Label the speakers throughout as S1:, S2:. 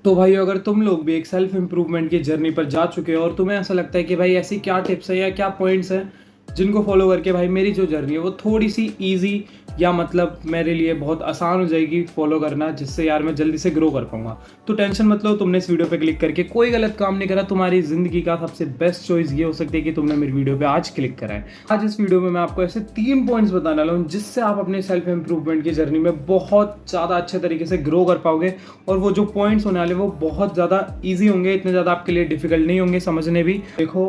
S1: तो भाई अगर तुम लोग भी एक सेल्फ इम्प्रूवमेंट की जर्नी पर जा चुके हो और तुम्हें ऐसा लगता है कि भाई ऐसी क्या टिप्स है या क्या पॉइंट्स हैं जिनको फॉलो करके भाई मेरी जो जर्नी है वो थोड़ी सी इजी या मतलब मेरे लिए बहुत आसान हो जाएगी फॉलो करना, जिससे यार मैं जल्दी से ग्रो कर पाऊंगा, तो टेंशन मत लो। तुमने इस वीडियो पे क्लिक करके कोई गलत काम नहीं करा। तुम्हारी जिंदगी का सबसे बेस्ट चॉइस ये हो सकती है कि तुमने मेरी वीडियो पे आज क्लिक करा है। आज इस वीडियो में मैं आपको ऐसे 3 पॉइंट्स बताने वाला हूँ जिससे आप अपने सेल्फ इंप्रूवमेंट की जर्नी में बहुत ज़्यादा अच्छे तरीके से ग्रो कर पाओगे। और वो जो पॉइंट्स होने वाले वो बहुत ज़्यादा ईजी होंगे, इतने ज़्यादा आपके लिए डिफिकल्ट नहीं होंगे समझने भी। देखो,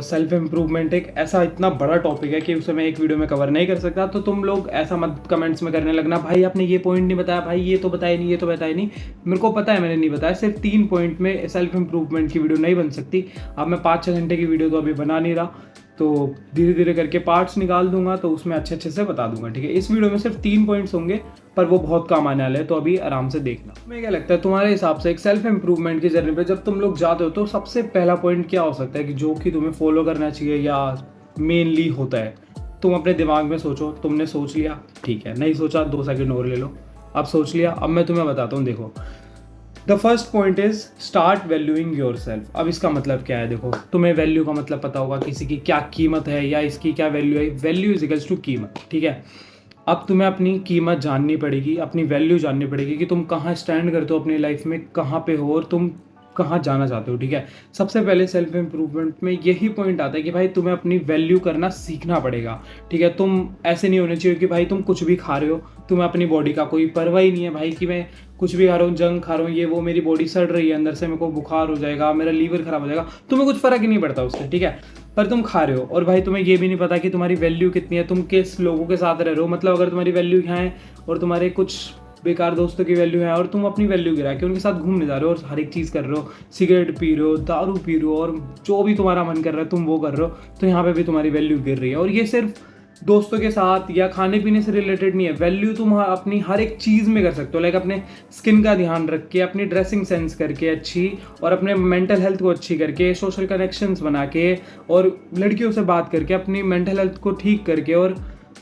S1: सेल्फ इंप्रूवमेंट एक ऐसा इतना बड़ा टॉपिक है कि उसे मैं एक वीडियो में कवर नहीं कर सकता। तो तुम लोग ऐसा मत कमेंट्स में करने लगना भाई आपने ये पॉइंट नहीं बताया, भाई ये तो बताया नहीं, ये तो बताया नहीं। मेरे को पता है मैंने नहीं बताया। सिर्फ 3 पॉइंट में सेल्फ इंप्रूवमेंट की वीडियो नहीं बन सकती। अब मैं 5-6 घंटे की वीडियो तो अभी बना नहीं रहा, तो धीरे धीरे करके पार्ट्स निकाल दूंगा, तो उसमें अच्छे अच्छे से बता दूंगा, ठीक है। इस वीडियो में सिर्फ 3 पॉइंट्स होंगे पर वो बहुत काम आने वाले हैं, तो अभी आराम से देखना। तुम्हें क्या लगता है तुम्हारे हिसाब से एक सेल्फ इंप्रूवमेंट की जर्नी पे जब तुम लोग जाते हो तो सबसे पहला पॉइंट क्या हो सकता है कि जो कि तुम्हें फॉलो करना चाहिए या मेनली होता है? तुम अपने दिमाग में सोचो। तुमने सोच लिया, ठीक है। नहीं सोचा 2 सेकंड और ले लो। अब सोच लिया, अब मैं तुम्हें बताता हूँ। देखो, the first point is start valuing your self. अब इसका मतलब क्या है? देखो, तुम्हें वैल्यू का मतलब पता होगा, किसी की क्या कीमत है या इसकी क्या वैल्यू है। वैल्यू इज इक्वल्स टू कीमत, ठीक है। अब तुम्हें अपनी कीमत जाननी पड़ेगी, अपनी वैल्यू जाननी पड़ेगी कि तुम कहाँ स्टैंड करते हो अपनी लाइफ में, कहाँ पे हो और तुम कहाँ जाना चाहते हो, ठीक है। सबसे पहले सेल्फ इंप्रूवमेंट में यही पॉइंट आता है कि भाई तुम्हें अपनी वैल्यू करना सीखना पड़ेगा, ठीक है। तुम ऐसे नहीं होने चाहिए कि भाई तुम कुछ भी खा रहे हो, तुम्हें अपनी बॉडी का कोई परवाह ही नहीं है भाई कि मैं कुछ भी खा रहा हूँ, जंक खा रहा हूँ, ये वो, मेरी बॉडी सड़ रही है अंदर से, मेरे को बुखार हो जाएगा, मेरा लीवर खराब हो जाएगा, तुम्हें कुछ फर्क ही नहीं पड़ता उससे, ठीक है। पर तुम खा रहे हो और भाई तुम्हें ये भी नहीं पता कि तुम्हारी वैल्यू कितनी है, तुम किस लोगों के साथ रह रहे हो। मतलब अगर तुम्हारी वैल्यू यहाँ है और तुम्हारे कुछ बेकार दोस्तों की वैल्यू है और तुम अपनी वैल्यू गिरा के उनके साथ घूमने जा रहे हो और हर एक चीज़ कर रहे हो, सिगरेट पी रहे हो, दारू पी रहे हो और जो भी तुम्हारा मन कर रहा है तुम वो कर रहे हो, तो यहाँ पे भी तुम्हारी वैल्यू गिर रही है। और ये सिर्फ दोस्तों के साथ या खाने पीने से रिलेटेड नहीं है। वैल्यू तुम अपनी हर एक चीज़ में कर सकते हो। लाइक अपने स्किन का ध्यान रख के, अपनी ड्रेसिंग सेंस करके अच्छी, और अपने मेंटल हेल्थ को अच्छी करके, सोशल कनेक्शंस बना के और लड़कियों से बात करके अपनी मेंटल हेल्थ को ठीक करके, और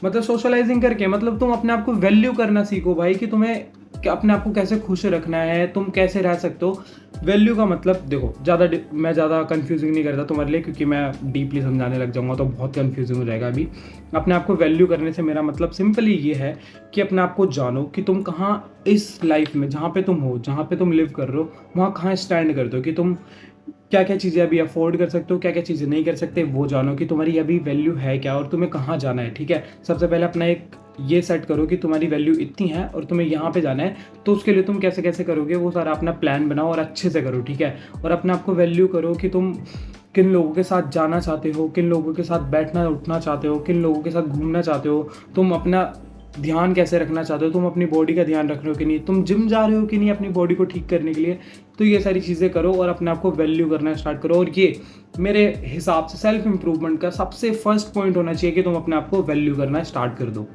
S1: मतलब सोशलाइजिंग करके, मतलब तुम अपने आप को वैल्यू करना सीखो भाई कि तुम्हें अपने आप को कैसे खुश रखना है, तुम कैसे रह सकते हो। वैल्यू का मतलब देखो, मैं ज़्यादा कंफ्यूजिंग नहीं करता तुम्हारे लिए, क्योंकि मैं डीपली समझाने लग जाऊंगा तो बहुत कंफ्यूजिंग हो जाएगा। अभी अपने आप को वैल्यू करने से मेरा मतलब सिंपली ये है कि अपने आप को जानो कि तुम कहाँ इस लाइफ में, जहाँ पे तुम हो, जहाँ पे तुम लिव कर रहे हो, वहाँ कहाँ स्टैंड करते हो, कि तुम क्या क्या चीज़ें अभी अफोर्ड कर सकते हो, क्या क्या चीज़ें नहीं कर सकते, वो जानो कि तुम्हारी अभी वैल्यू है क्या और तुम्हें कहाँ जाना है, ठीक है। सबसे पहले अपना एक ये सेट करो कि तुम्हारी वैल्यू इतनी है और तुम्हें यहाँ पे जाना है, तो उसके लिए तुम कैसे कैसे करोगे वो सारा अपना प्लान बनाओ और अच्छे से करो, ठीक है। और अपने आप को वैल्यू करो कि तुम किन लोगों के साथ जाना चाहते हो, किन लोगों के साथ बैठना उठना चाहते हो, किन लोगों के साथ घूमना चाहते हो, तुम अपना ध्यान कैसे रखना चाहते हो, तुम अपनी बॉडी का ध्यान रख रहे हो कि नहीं, तुम जिम जा रहे हो कि नहीं अपनी बॉडी को ठीक करने के लिए। तो ये सारी चीज़ें करो और अपने आप को वैल्यू करना स्टार्ट करो। और ये मेरे हिसाब से सेल्फ इंप्रूवमेंट का सबसे फर्स्ट पॉइंट होना चाहिए कि तुम अपने आप को वैल्यू करना स्टार्ट कर दो।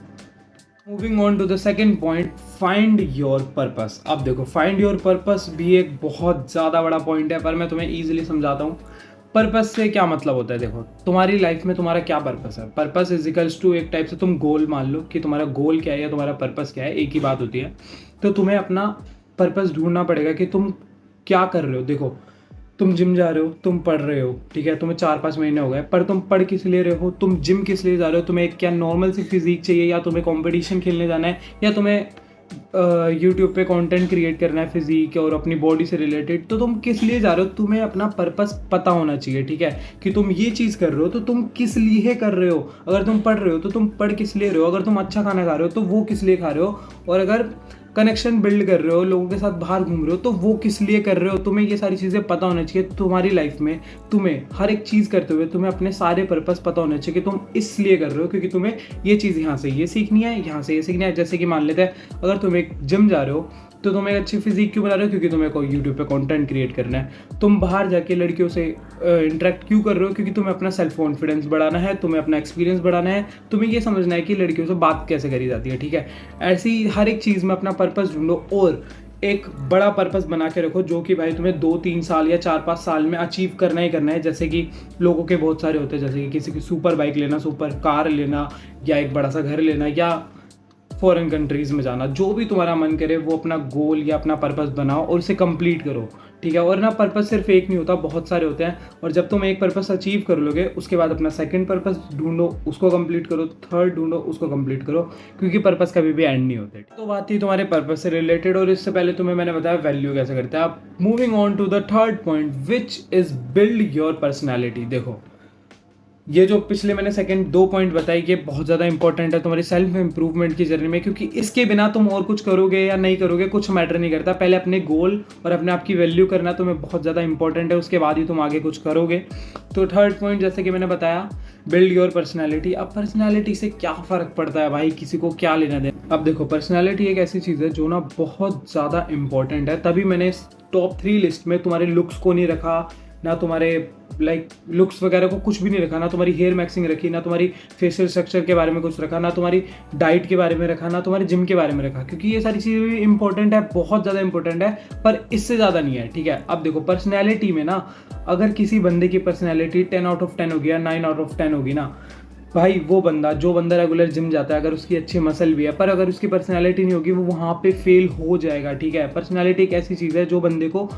S1: Moving on to the second point, find your purpose. अब देखो, फाइंड योर पर्पस भी एक बहुत ज़्यादा बड़ा पॉइंट है, पर मैं तुम्हें ईजिली समझाता हूँ। पर्पस से क्या मतलब होता है? देखो, तुम्हारी लाइफ में तुम्हारा क्या पर्पस है? पर्पस इजिकल्स टू एक टाइप से तुम गोल मान लो कि तुम्हारा गोल क्या है या तुम्हारा पर्पस क्या है, एक ही बात होती है। तो तुम्हें अपना पर्पस ढूंढना पड़ेगा कि तुम क्या कर रहे हो। देखो, तुम जिम जा रहे हो, तुम पढ़ रहे हो, ठीक है, तुम्हें 4-5 महीने हो गए, पर तुम पढ़ किस लिए रहे हो, तुम जिम किस लिए जा रहे हो, तुम्हें क्या नॉर्मल सी फिजिक चाहिए, या तुम्हें कंपटीशन खेलने जाना है, या तुम्हें यूट्यूब पे कंटेंट क्रिएट करना है फिजिक और अपनी बॉडी से रिलेटेड, तो तुम किस लिए जा रहे हो, तुम्हें अपना पर्पस पता होना चाहिए, ठीक है। कि तुम ये चीज़ कर रहे हो तो तुम किस लिए कर रहे हो। अगर तुम पढ़ रहे हो तो तुम पढ़ किस लिए रहे हो, अगर तुम अच्छा खाना खा रहे हो तो वो किस लिए खा रहे हो, और अगर कनेक्शन बिल्ड कर रहे हो, लोगों के साथ बाहर घूम रहे हो, तो वो किस लिए कर रहे हो। तुम्हें ये सारी चीज़ें पता होना चाहिए। तुम्हारी लाइफ में तुम्हें हर एक चीज़ करते हुए तुम्हें अपने सारे पर्पस पता होने चाहिए कि तुम इसलिए कर रहे हो क्योंकि तुम्हें ये चीज़ यहाँ से ये सीखनी है, यहाँ से ये सीखनी है। जैसे कि मान लेते हैं, अगर तुम एक जिम जा रहे हो तो तुम एक अच्छी फिजिक क्यों बना रहे हो? क्योंकि तुम्हें कोई यूट्यूब पे कंटेंट क्रिएट करना है। तुम बाहर जाके लड़कियों से इंटरेक्ट क्यों कर रहे हो? क्योंकि तुम्हें अपना सेल्फ कॉन्फिडेंस बढ़ाना है, तुम्हें अपना एक्सपीरियंस बढ़ाना है, तुम्हें ये समझना है कि लड़कियों से बात कैसे करी जाती है, ठीक है। ऐसी हर एक चीज़ में अपना पर्पस ढूंढो और एक बड़ा पर्पस बना के रखो, जो कि भाई तुम्हें 2-3 साल या 4-5 साल में अचीव करना ही करना है। जैसे कि लोगों के बहुत सारे होते हैं, जैसे कि किसी की सुपर बाइक लेना, सुपर कार लेना, या एक बड़ा सा घर लेना, या फॉरेन कंट्रीज़ में जाना, जो भी तुम्हारा मन करे वो अपना गोल या अपना पर्पस बनाओ और उसे कंप्लीट करो, ठीक है। और ना पर्पस सिर्फ एक नहीं होता, बहुत सारे होते हैं। और जब तुम एक पर्पस अचीव कर लोगे उसके बाद अपना सेकंड पर्पस ढूंढो, उसको कंप्लीट करो, थर्ड ढूंढो, उसको कंप्लीट करो, क्योंकि पर्पस कभी भी एंड नहीं होते। तो बात थी तुम्हारे पर्पस से रिलेटेड, और इससे पहले तुम्हें मैंने बताया वैल्यू कैसे करते हैं। आप moving on to the third point which is build your personality. देखो, ये जो पिछले मैंने सेकंड 2 पॉइंट बताई, ये बहुत ज़्यादा इंपॉर्टेंट है तुम्हारी सेल्फ इंप्रूवमेंट की जर्नी में, क्योंकि इसके बिना तुम और कुछ करोगे या नहीं करोगे कुछ मैटर नहीं करता। पहले अपने गोल और अपने आप की वैल्यू करना तुम्हें बहुत ज़्यादा इंपॉर्टेंट है, उसके बाद ही तुम आगे कुछ करोगे। तो थर्ड पॉइंट, जैसे कि मैंने बताया, बिल्ड योर पर्सनैलिटी। अब पर्सनैलिटी से क्या फ़र्क पड़ता है भाई, किसी को क्या लेना दे। अब देखो, पर्सनैलिटी एक ऐसी चीज़ है जो ना बहुत ज़्यादा इंपॉर्टेंट है, तभी मैंने इस टॉप 3 लिस्ट में तुम्हारे लुक्स को नहीं रखा, ना तुम्हारे लुक्स वगैरह को कुछ भी नहीं रखा, ना तुम्हारी हेयर मैक्सिंग रखी, ना तुम्हारी फेशियल स्ट्रक्चर के बारे में कुछ रखा, ना तुम्हारी डाइट के बारे में रखा, ना तुम्हारे जिम के बारे में रखा, क्योंकि ये सारी चीज़ें भी इंपॉर्टेंट है, बहुत ज़्यादा इंपॉर्टेंट है, पर इससे ज़्यादा नहीं है, ठीक है। अब देखो, पर्सनैलिटी में ना अगर किसी बंदे की पर्सनैलिटी 10 आउट ऑफ 10 होगी या 9 आउट ऑफ 10 होगी ना भाई, वो बंदा, जो बंदा रेगुलर जिम जाता है, अगर उसकी अच्छी मसल भी है पर अगर उसकी पर्सनैलिटी नहीं होगी, वो वहाँ पे फेल हो जाएगा, ठीक है। पर्सनैलिटी एक ऐसी चीज़ है जो बंदे को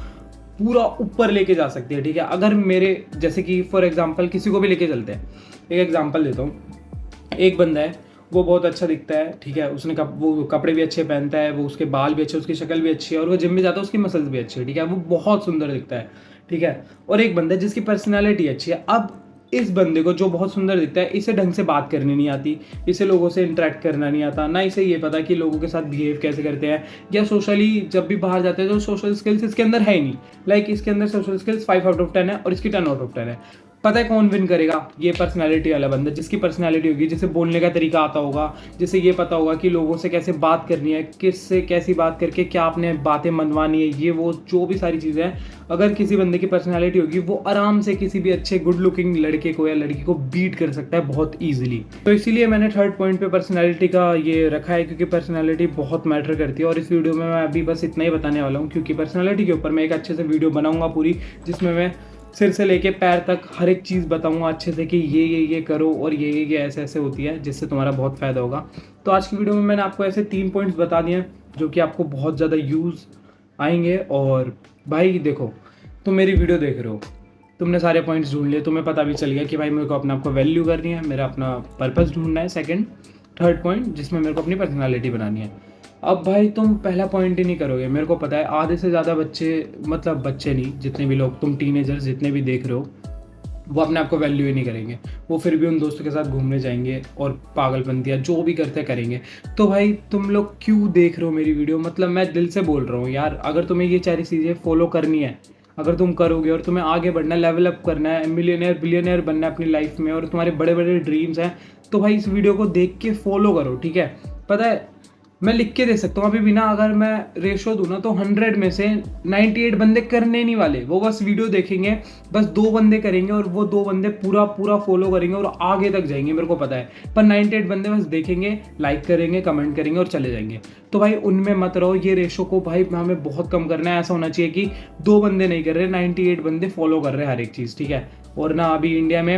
S1: पूरा ऊपर लेके जा सकती है, ठीक है। अगर मेरे जैसे कि फॉर एग्जांपल किसी को भी लेके चलते हैं, एक एग्जांपल देता हूँ। एक बंदा है, वो बहुत अच्छा दिखता है, ठीक है, उसने वो कपड़े भी अच्छे पहनता है, वो उसके बाल भी अच्छे, उसकी शक्ल भी अच्छी है, और वो जिम में जाता है, उसकी मसल्स भी अच्छी है, ठीक है, वो बहुत सुंदर दिखता है, ठीक है। और एक बंदा है जिसकी पर्सनैलिटी अच्छी है। अब इस बंदे को, जो बहुत सुंदर दिखता है, इसे ढंग से बात करनी नहीं आती, इसे लोगों से इंटरेक्ट करना नहीं आता, ना इसे ये पता कि लोगों के साथ बिहेव कैसे करते हैं, या सोशली जब भी बाहर जाते हैं तो सोशल स्किल्स इसके अंदर है ही नहीं। इसके अंदर सोशल स्किल्स 5 आउट ऑफ 10 है और इसकी 10 आउट ऑफ 10 है। पता है कौन विन करेगा? ये पर्सनैलिटी वाला बंदा, जिसकी पर्सनैलिटी होगी, जिसे बोलने का तरीका आता होगा, जिसे ये पता होगा कि लोगों से कैसे बात करनी है, किससे कैसी बात करके क्या आपने बातें मनवानी है, ये वो जो भी सारी चीज़ें हैं, अगर किसी बंदे की पर्सनैलिटी होगी, वो आराम से किसी भी अच्छे गुड लुकिंग लड़के को या लड़की को बीट कर सकता है बहुत ईजिली। तो इसीलिए मैंने थर्ड पॉइंट पे पर्सनैलिटी का ये रखा है, क्योंकि पर्सनैलिटी बहुत मैटर करती है। और इस वीडियो में मैं अभी बस इतना ही बताने वाला हूँ, क्योंकि पर्सनैलिटी के ऊपर मैं एक अच्छे से वीडियो बनाऊंगा पूरी, जिसमें मैं सिर से लेके पैर तक हर एक चीज़ बताऊंगा अच्छे से कि ये करो और ये ऐसे ऐसे होती है, जिससे तुम्हारा बहुत फ़ायदा होगा। तो आज की वीडियो में मैंने आपको ऐसे 3 पॉइंट्स बता दिए हैं जो कि आपको बहुत ज़्यादा यूज़ आएंगे। और भाई देखो, तुम मेरी वीडियो देख रहे हो, तुमने सारे पॉइंट्स ढूंढ लिए, तुम्हें पता भी चल गया कि भाई मेरे को अपने आप को वैल्यू करनी है, मेरा अपना पर्पस ढूंढना है, सेकंड थर्ड पॉइंट जिसमें मेरे को अपनी पर्सनालिटी बनानी है। अब भाई तुम पहला पॉइंट ही नहीं करोगे, मेरे को पता है आधे से ज़्यादा बच्चे, मतलब बच्चे नहीं, जितने भी लोग, तुम टीनेजर्स जितने भी देख रहे हो, वो अपने आप को वैल्यू ही नहीं करेंगे। वो फिर भी उन दोस्तों के साथ घूमने जाएंगे और पागलपंतियाँ जो भी करते करेंगे। तो भाई तुम लोग क्यों देख रहे हो मेरी वीडियो? मतलब मैं दिल से बोल रहा हूँ यार, अगर तुम्हें ये सारी चीज़ें फॉलो करनी है, अगर तुम करोगे और तुम्हें आगे बढ़ना है, लेवल अप करना है, मिलियनेयर बिलियनेयर बनना है अपनी लाइफ में, और तुम्हारे बड़े बड़े ड्रीम्स हैं, तो भाई इस वीडियो को देख के फॉलो करो, ठीक है। पता है, मैं लिख के दे सकता हूँ अभी भी ना, अगर मैं रेशो दूँ ना तो 100 में से 98 बंदे करने नहीं वाले, वो बस वीडियो देखेंगे, बस 2 बंदे करेंगे, और वो 2 बंदे पूरा पूरा फॉलो करेंगे और आगे तक जाएंगे, मेरे को पता है। पर 98 बंदे बस देखेंगे, लाइक करेंगे, कमेंट करेंगे और चले जाएंगे। तो भाई उनमें मत रहो, ये रेशो को भाई हमें बहुत कम करना है। ऐसा होना चाहिए कि 2 बंदे नहीं कर रहे, 98 बंदे फॉलो कर रहे हैं हर एक चीज़, ठीक है। और ना अभी इंडिया में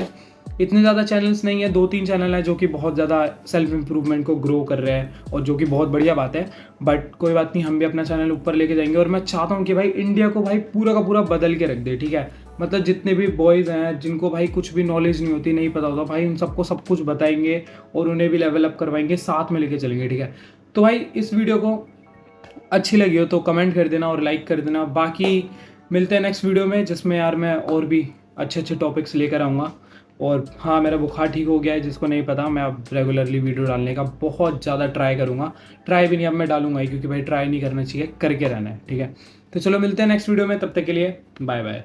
S1: इतने ज़्यादा चैनल्स नहीं है, 2-3 चैनल हैं जो कि बहुत ज़्यादा सेल्फ इंप्रूवमेंट को ग्रो कर रहे हैं, और जो कि बहुत बढ़िया बात है। बट कोई बात नहीं, हम भी अपना चैनल ऊपर लेके जाएंगे, और मैं चाहता हूँ कि भाई इंडिया को भाई पूरा का पूरा बदल के रख दे, ठीक है। मतलब जितने भी बॉयज़ हैं जिनको भाई कुछ भी नॉलेज नहीं होती, नहीं पता होता, भाई उन सबको सब कुछ बताएंगे और उन्हें भी लेवल अप करवाएंगे, साथ में लेके चलेंगे, ठीक है। तो भाई इस वीडियो को अच्छी लगी हो तो कमेंट कर देना और लाइक कर देना। बाकी मिलते हैं नेक्स्ट वीडियो में, जिसमें यार मैं और भी अच्छे अच्छे टॉपिक्स लेकर आऊँगा। और हाँ, मेरा बुखार ठीक हो गया है, जिसको नहीं पता, मैं अब रेगुलरली वीडियो डालने का बहुत ज़्यादा ट्राई करूँगा। ट्राई भी नहीं, अब मैं डालूंगा ही, क्योंकि भाई ट्राई नहीं करना चाहिए, करके रहना है, ठीक है। तो चलो मिलते हैं नेक्स्ट वीडियो में, तब तक के लिए बाय बाय।